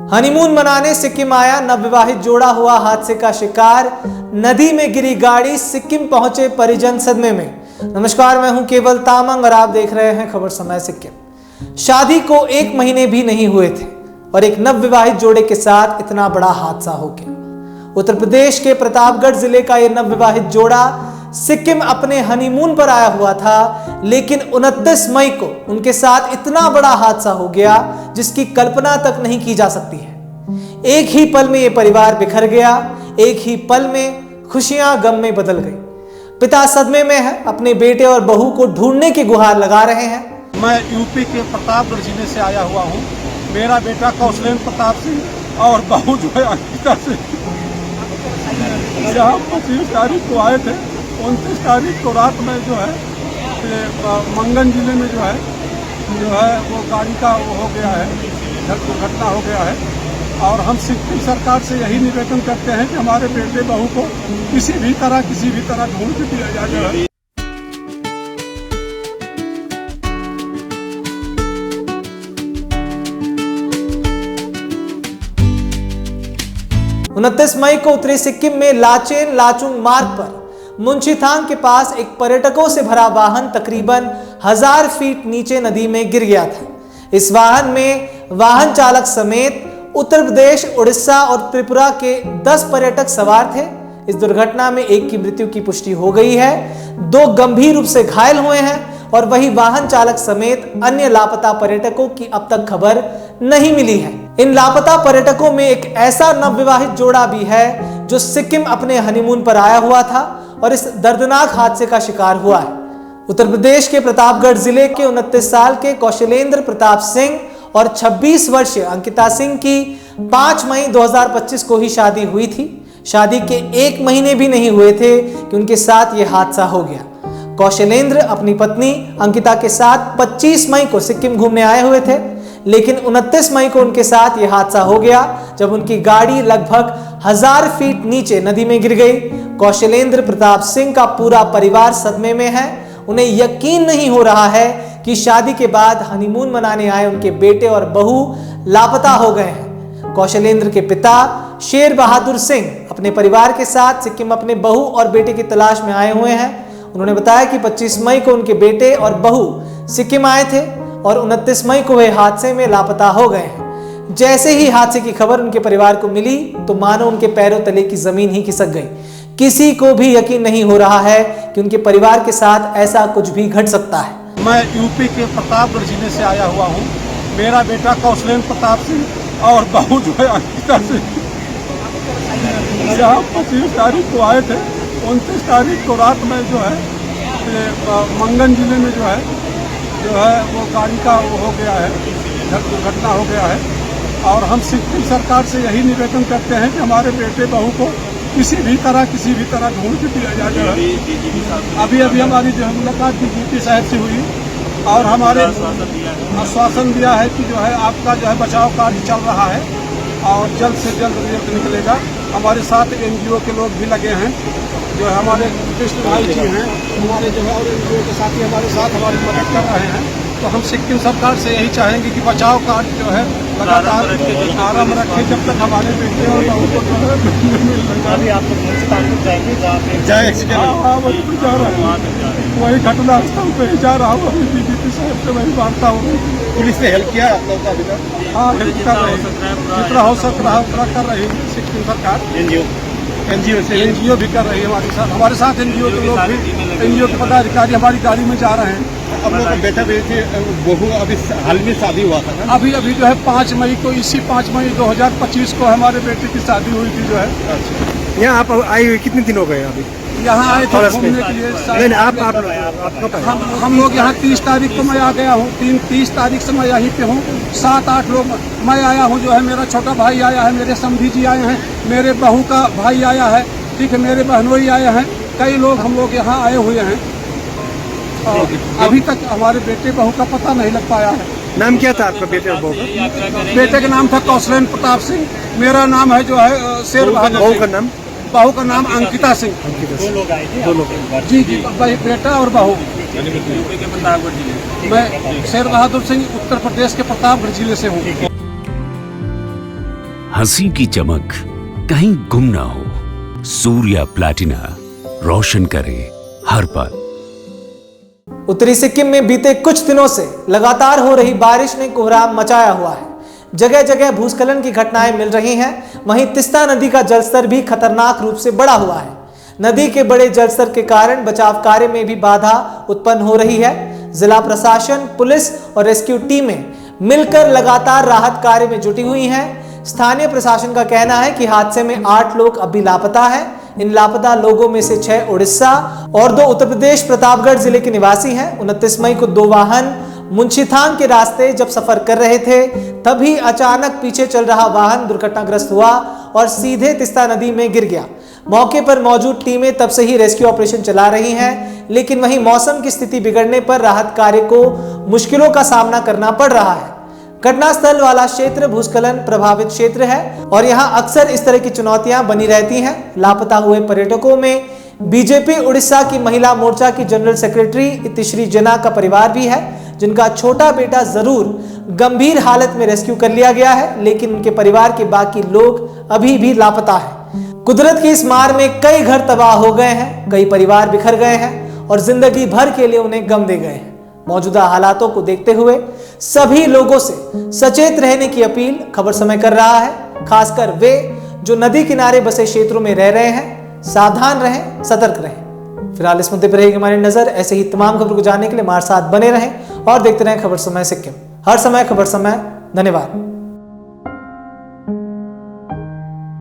Honeymoon मनाने सिक्किम आया नवविवाहित जोड़ा हुआ हादसे का शिकार। नदी में गिरी गाड़ी, सिक्किम पहुंचे परिजन सदमे में। नमस्कार, मैं हूं केवल तामंग और आप देख रहे हैं खबर समय सिक्किम। शादी को 1 महीने भी नहीं हुए थे और एक नवविवाहित जोड़े के साथ इतना बड़ा हादसा हो गया। उत्तर प्रदेश के प्रतापगढ़ जिले का यह नवविवाहित जोड़ा सिक्किम अपने हनीमून पर आया हुआ था, लेकिन 29 मई को उनके साथ इतना बड़ा हादसा हो गया जिसकी कल्पना तक नहीं की जा सकती है। एक ही पल में यह परिवार बिखर गया, एक ही पल में खुशियां गम में बदल गई। पिता सदमे में है, अपने बेटे और बहू को ढूंढने की गुहार लगा रहे हैं। मैं यूपी के प्रतापगढ़ जिले से आया हुआ हूँ। मेरा बेटा कौशलेंद्र प्रताप सिंह और बहू जो है अंकिता सिंह यहाँ 25 तारीख को आए थे। 29 तारीख को रात में जो है मंगन जिले में जो है वो गाड़ी का वो हो गया है, दुर्घटना हो गया है। और हम सिक्किम सरकार से यही निवेदन करते हैं कि हमारे बेटे बहू को किसी भी तरह ढूंढ के दिया जाए। 29 मई को उत्तरी सिक्किम में लाचेन लाचुंग मार्ग पर मुंशीथांग के पास एक पर्यटकों से भरा वाहन तकरीबन 1000 फीट नीचे नदी में गिर गया था। इस वाहन में वाहन चालक समेत उत्तर प्रदेश, उड़ीसा और त्रिपुरा के 10 पर्यटक सवार थे। इस दुर्घटना में एक की मृत्यु की पुष्टि हो गई है, 2 गंभीर रूप से घायल हुए हैं और वही वाहन चालक समेत अन्य लापता पर्यटकों की अब तक खबर नहीं मिली है। इन लापता पर्यटकों में एक ऐसा नवविवाहित जोड़ा भी है जो सिक्किम अपने हनीमून पर आया हुआ था और इस दर्दनाक हादसे का शिकार हुआ है। उत्तर प्रदेश के प्रतापगढ़ जिले के 29 साल के कौशलेंद्र प्रताप सिंह और 26 वर्षीय अंकिता सिंह की 5 मई 2025 को ही शादी हुई थी। शादी के 1 महीने भी नहीं हुए थे कि उनके साथ यह हादसा हो गया। कौशलेंद्र अपनी पत्नी अंकिता के साथ 25 मई को सिक्किम घूमने आए हुए थे, लेकिन 29 मई को उनके साथ यह हादसा हो गया जब उनकी गाड़ी लगभग 1000 फीट नीचे नदी में गिर गई। कौशलेंद्र प्रताप सिंह का पूरा परिवार सदमे में है। उन्हें यकीन नहीं हो रहा है कि शादी के बाद हनीमून मनाने आए उनके बेटे और बहू लापता हो गए हैं। कौशलेंद्र के पिता शेर बहादुर सिंह अपने परिवार के साथ सिक्किम अपने बहू और बेटे की तलाश में आए हुए हैं। उन्होंने बताया कि 25 मई को उनके बेटे और बहू सिक्किम आए थे और 29 मई को वे हादसे में लापता हो गए हैं। जैसे ही हादसे की खबर उनके परिवार को मिली तो मानो उनके पैरों तले की जमीन ही खिसक गई। किसी को भी यकीन नहीं हो रहा है कि उनके परिवार के साथ ऐसा कुछ भी घट सकता है। मैं यूपी के प्रतापगढ़ जिले से आया हुआ हूँ। मेरा बेटा कौशलेंद्र प्रताप सिंह और बहू जो है अंकिता सिंह यहाँ 25 तारीख को आए थे। 29 तारीख को रात में जो है मंगन जिले में जो है वो गाड़ी का वो हो गया है, दुर्घटना हो गया है। और हम सिक्किम सरकार से यही निवेदन करते हैं कि हमारे बेटे बहू को किसी भी तरह ढूंढ के दिया जाए। अभी हमारी जो मुलाकात यूपी शहर से हुई और हमारे आश्वासन दिया है कि जो है आपका जो है बचाव कार्य चल रहा है और जल्द से जल्द रिजल्ट निकलेगा। हमारे साथ NGO के लोग भी लगे हैं, जो है हमारे कृष्ण भाई जी हैं, हमारे जो है और NGO के साथी हमारे साथ हमारी मदद कर रहे हैं। तो हम सिक्किम सरकार से यही चाहेंगे कि बचाव कार्य जो है लगातार आराम रखे जब तक हमारे बेटे और बहू को जो है अभी आप लोग वही घटना स्थल पे ही जा रहा हूँ। अभी DGP साहब से वही वार्ता हो गई। पुलिस ने हेल्प किया आप लोग का अभी तक? हाँ, हेल्प कर रही है, जितना हो सक रहा उतना कर रही है सिक्किम सरकार। NGO भी कर रही है हमारे साथ NGO के लोग भी, NGO के पदाधिकारी हमारी गाड़ी में जा रहे हैं। अब लोग का बेटा बेटी बहू अभी हाल में शादी हुआ था ना? अभी जो है 5 मई को, इसी 5 मई 2025 को हमारे बेटे की शादी हुई थी जो है। यहाँ आप आए हुए कितने दिन हो गए अभी? यहाँ आए थे घूमने के लिए। हम लोग यहाँ 30 तारीख को मैं आ गया हूँ। 30 तारीख से मैं यहीं पे हूँ। 7-8 लोग मैं आया हूँ, जो है मेरा छोटा भाई आया है, मेरे समधी जी आए हैं, मेरे बहू का भाई आया है, ठीक है, मेरे बहनोई आए हैं, कई लोग हम लोग यहाँ आए हुए हैं। अभी तक हमारे बेटे बहू का पता नहीं लग पाया है। नाम क्या था आपका बेटे और बहू का? बेटे का नाम था कौशलेंद्र प्रताप सिंह, मेरा नाम है जो है शेर बहादुर। बहू का नाम? बहू का नाम अंकिता सिंह। 2 लोग आए थे? 2 लोग। जी, बेटा और बहू। मैं शेर बहादुर सिंह उत्तर प्रदेश के प्रतापगढ़ जिले से हूँ। हंसी की चमक कहीं गुम ना हो। सूर्या प्लैटिना रोशन करे हर पल। उत्तरी सिक्किम में बीते कुछ दिनों से लगातार हो रही बारिश ने कोहराम मचाया हुआ है। जगह जगह भूस्खलन की घटनाएं मिल रही हैं। वहीं तिस्ता नदी का जलस्तर भी खतरनाक रूप से बढ़ा हुआ है। नदी के बड़े जलस्तर के कारण बचाव कार्य में भी बाधा उत्पन्न हो रही है। जिला प्रशासन, पुलिस और रेस्क्यू टीमें मिलकर लगातार राहत कार्य में जुटी हुई हैं। स्थानीय प्रशासन का कहना है कि हादसे में 8 लोग अब भी लापता हैं। इन लापता लोगों में से 6 उड़ीसा और 2 उत्तर प्रदेश प्रतापगढ़ जिले के निवासी हैं। 29 मई को 2 वाहन मुंशीथांग के रास्ते जब सफर कर रहे थे, तभी अचानक पीछे चल रहा वाहन दुर्घटनाग्रस्त हुआ और सीधे तिस्ता नदी में गिर गया। मौके पर मौजूद टीमें तब से ही रेस्क्यू ऑपरेशन चला रही हैं, लेकिन वहीं मौसम की स्थिति बिगड़ने पर राहत कार्य को मुश्किलों का सामना करना पड़ रहा है। घटनास्थल वाला क्षेत्र भूस्खलन प्रभावित क्षेत्र है और यहां अक्सर इस तरह की चुनौतियां बनी रहती हैं। लापता हुए पर्यटकों में बीजेपी उड़ीसा की महिला मोर्चा की जनरल सेक्रेटरी इतिश्री जना का परिवार भी है, जिनका छोटा बेटा जरूर गंभीर हालत में रेस्क्यू कर लिया गया है, लेकिन उनके परिवार के बाकी लोग अभी भी लापता हैं। कुदरत की इस मार में कई घर तबाह हो गए हैं, कई परिवार बिखर गए हैं और जिंदगी भर के लिए उन्हें गम दे गए हैं। मौजूदा हालातों को देखते हुए सभी लोगों से सचेत रहने की अपील खबर समय कर रहा है। खासकर वे जो नदी किनारे बसे क्षेत्रों में रह रहे हैं, सावधान रहें, सतर्क रहें। फिलहाल इस मुद्दे पर रहेगी हमारी नजर। ऐसे ही तमाम खबर को जानने के लिए हमारे साथ बने रहें और देखते रहें खबर समय सिक्किम। हर समय खबर समय। धन्यवाद।